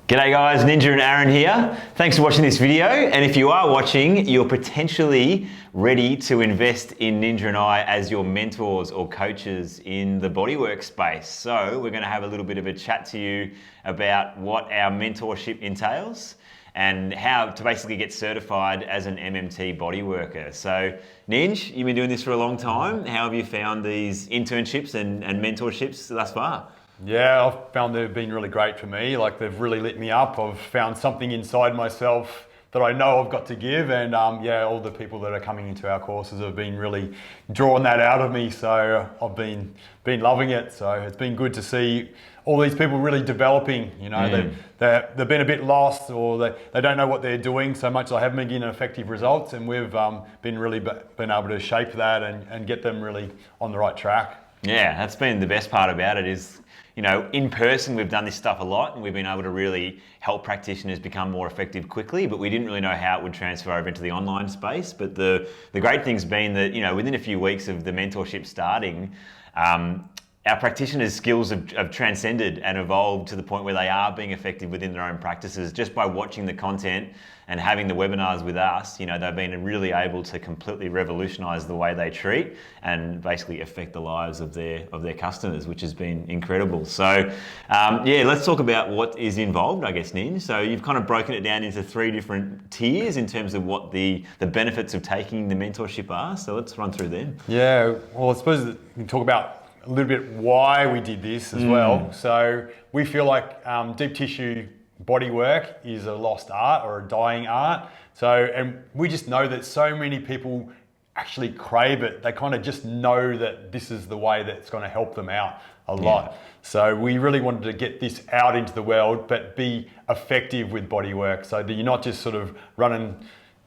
G'day guys, Ninja and Aaron here. Thanks for watching this video. And if you are watching, you're potentially ready to invest in Ninja and I as your mentors or coaches in the bodywork space. So we're gonna have a little bit of a chat to you about what our mentorship entails and how to basically get certified as an MMT bodyworker. So Ninj, you've been doing this for a long time. How have you found these internships and mentorships thus far? Yeah, I've found they've been really great for me. Like they've really lit me up. I've found something inside myself that I know I've got to give, and yeah, all the people that are coming into our courses have been really drawing that out of me. So I've been loving it. So it's been good to see all these people really developing. You know, they've been a bit lost, or they don't know what they're doing so much. I haven't been getting effective results, and we've been able to shape that and get them really on the right track. Yeah, that's been the best part about it is, you know, in person we've done this stuff a lot and we've been able to really help practitioners become more effective quickly, but we didn't really know how it would transfer over into the online space. But the great thing's been that, you know, within a few weeks of the mentorship starting, our practitioners' skills have transcended and evolved to the point where they are being effective within their own practices just by watching the content and having the webinars with us. You know, they've been really able to completely revolutionize the way they treat and basically affect the lives of their customers, which has been incredible. So yeah, let's talk about what is involved, I guess, Ninj. So you've kind of broken it down into 3 different tiers in terms of what the benefits of taking the mentorship are. So let's run through them. Yeah, well, I suppose we can talk about a little bit why we did this as well. So we feel like deep tissue body work is a lost art or a dying art. So, and we just know that so many people actually crave it. They kind of just know that this is the way that it's going to help them out a lot. So we really wanted to get this out into the world, but be effective with body work. So that you're not just sort of running,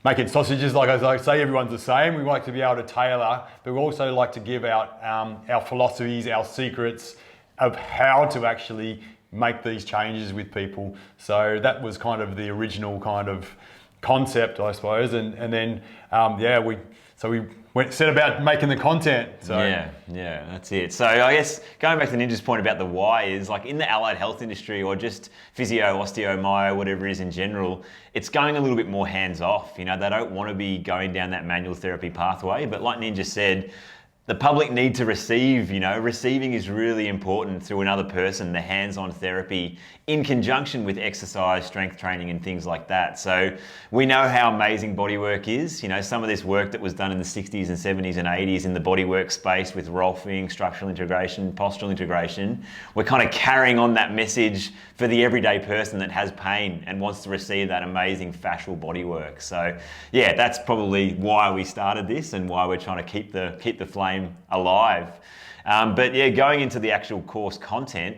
making sausages, like I say, everyone's the same. We like to be able to tailor, but we also like to give out our philosophies, our secrets of how to actually make these changes with people. So that was kind of the original kind of concept, I suppose. And then, yeah, we set about making the content. So. Yeah, that's it. So I guess going back to Ninja's point about the why is like in the allied health industry or just physio, osteo, myo, whatever it is in general, it's going a little bit more hands off. You know, they don't want to be going down that manual therapy pathway, but like Ninja said, the public need to receive, you know, receiving is really important through another person, the hands-on therapy in conjunction with exercise, strength training and things like that. So we know how amazing bodywork is. You know, some of this work that was done in the 60s and 70s and 80s in the bodywork space with Rolfing, structural integration, postural integration, we're kind of carrying on that message for the everyday person that has pain and wants to receive that amazing fascial bodywork. So yeah, that's probably why we started this and why we're trying to keep the flame alive. But yeah, going into the actual course content,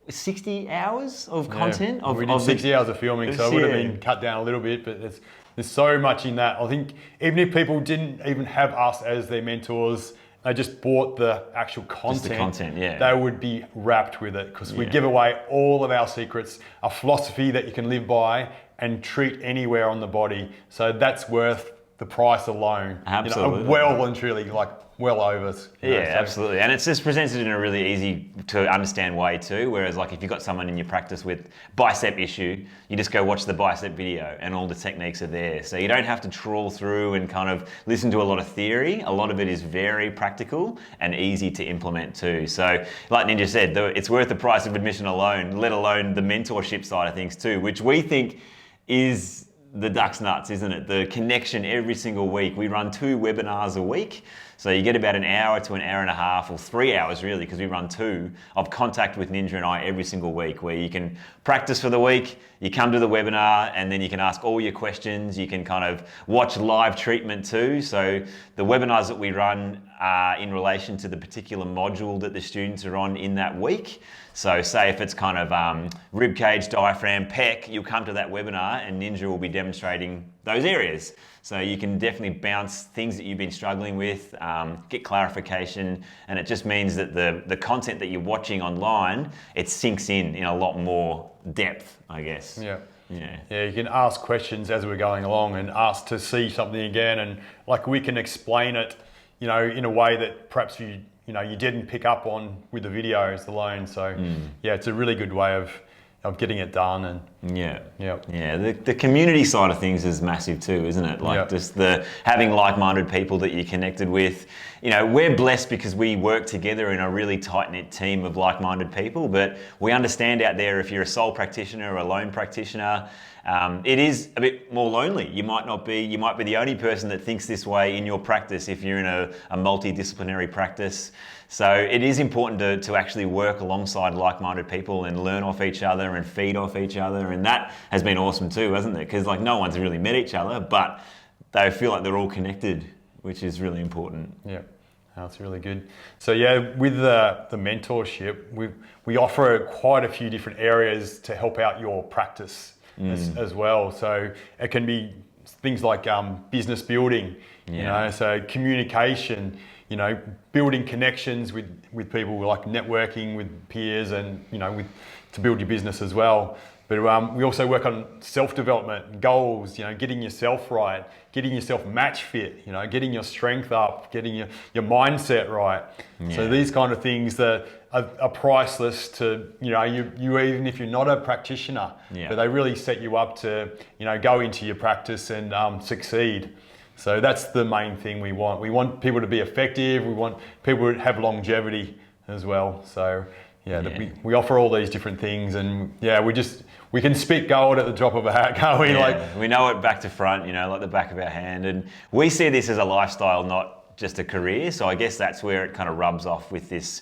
60 hours of content? Yeah, we did 60 hours of filming, so it would have been cut down a little bit, but there's so much in that. I think even if people didn't even have us as their mentors, they just bought the actual content, they would be wrapped with it, because we give away all of our secrets, a philosophy that you can live by and treat anywhere on the body. So that's worth the price alone. Absolutely. You know, well and truly, like well over. Absolutely. And it's just presented in a really easy to understand way too. Whereas like if you've got someone in your practice with bicep issue, you just go watch the bicep video and all the techniques are there. So you don't have to trawl through and kind of listen to a lot of theory. A lot of it is very practical and easy to implement too. So like Ninja said, it's worth the price of admission alone, let alone the mentorship side of things too, which we think is the duck's nuts, isn't it? The connection every single week. We run 2 webinars a week. So you get about an hour to an hour and a half, or 3 hours really, because we run 2, of contact with Ninja and I every single week, where you can practice for the week, you come to the webinar, and then you can ask all your questions. You can kind of watch live treatment too. So the webinars that we run are in relation to the particular module that the students are on in that week. So say if it's kind of rib cage, diaphragm, pec, you'll come to that webinar and Ninja will be demonstrating those areas. So you can definitely bounce things that you've been struggling with, get clarification, and it just means that the content that you're watching online, it sinks in a lot more depth, I guess. Yeah, you can ask questions as we're going along and ask to see something again, and like we can explain it, you know, in a way that perhaps you didn't pick up on with the videos alone. So yeah, it's a really good way getting it done. And Yeah. Yep. Yeah. The community side of things is massive too, isn't it? Like Yep. just the having like-minded people that you're connected with. You know, we're blessed because we work together in a really tight-knit team of like-minded people, but we understand out there if you're a sole practitioner or a lone practitioner, it is a bit more lonely. You might be the only person that thinks this way in your practice if you're in a multidisciplinary practice. So it is important to actually work alongside like-minded people and learn off each other and feed off each other. And that has been awesome too, hasn't it? Because like no one's really met each other, but they feel like they're all connected, which is really important. Yeah, that's really good. So yeah, with the mentorship, we offer quite a few different areas to help out your practice as well. So it can be things like business building, you know, so communication, you know, building connections with people, like networking with peers, and you know, to build your business as well. But we also work on self-development, goals, you know, getting yourself right, getting yourself match fit, you know, getting your strength up, getting your mindset right. Yeah. So these kind of things that are priceless to, you know, you even if you're not a practitioner, but they really set you up to, you know, go into your practice and succeed. So that's the main thing we want. We want people to be effective. We want people to have longevity as well. So we offer all these different things, and we can spit gold at the drop of a hat, can't we? Yeah, like we know it back to front, you know, like the back of our hand, and we see this as a lifestyle, not just a career. So I guess that's where it kind of rubs off with this.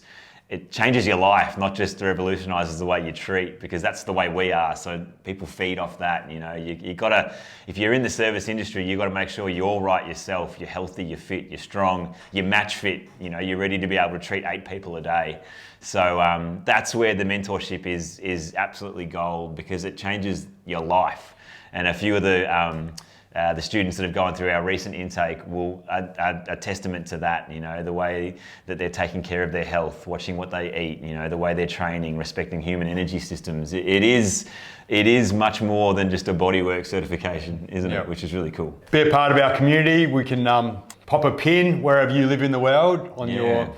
It changes your life, not just revolutionises the way you treat, because that's the way we are. So people feed off that. You know, you gotta, if you're in the service industry, you got to make sure you're right yourself. You're healthy, you're fit, you're strong, you're match fit. You know, you're ready to be able to treat 8 people a day. So that's where the mentorship is absolutely gold, because it changes your life. And a few of the students that have gone through our recent intake will add a testament to that, you know, the way that they're taking care of their health, watching what they eat, you know, the way they're training, respecting human energy systems. It is much more than just a bodywork certification, isn't it? Which is really cool. Be a part of our community. We can pop a pin wherever you live in the world on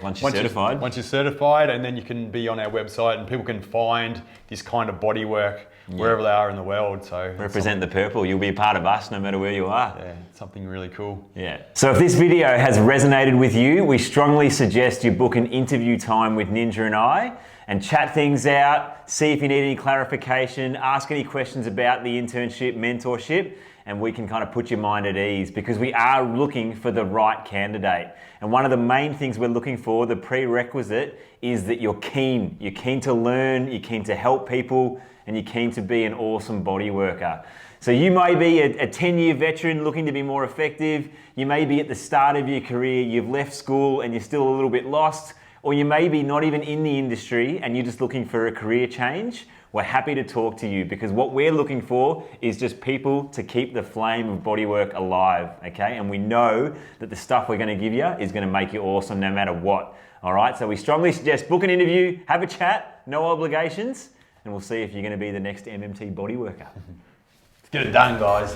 once you're certified. Once you're certified, and then you can be on our website, and people can find this kind of bodywork wherever they are in the world. So represent the purple. You'll be a part of us no matter where you are. Yeah, something really cool. Yeah. So if this video has resonated with you, we strongly suggest you book an interview time with Ninja and I and chat things out, see if you need any clarification, ask any questions about the internship, mentorship, and we can kind of put your mind at ease, because we are looking for the right candidate. And one of the main things we're looking for, the prerequisite, is that you're keen. You're keen to learn, you're keen to help people, and you're keen to be an awesome body worker. So you may be a 10-year veteran looking to be more effective. You may be at the start of your career, you've left school and you're still a little bit lost, or you may be not even in the industry and you're just looking for a career change. We're happy to talk to you, because what we're looking for is just people to keep the flame of bodywork alive, okay? And we know that the stuff we're gonna give you is gonna make you awesome no matter what, all right? So we strongly suggest book an interview, have a chat, no obligations, and we'll see if you're gonna be the next MMT bodyworker. Let's get it done, guys.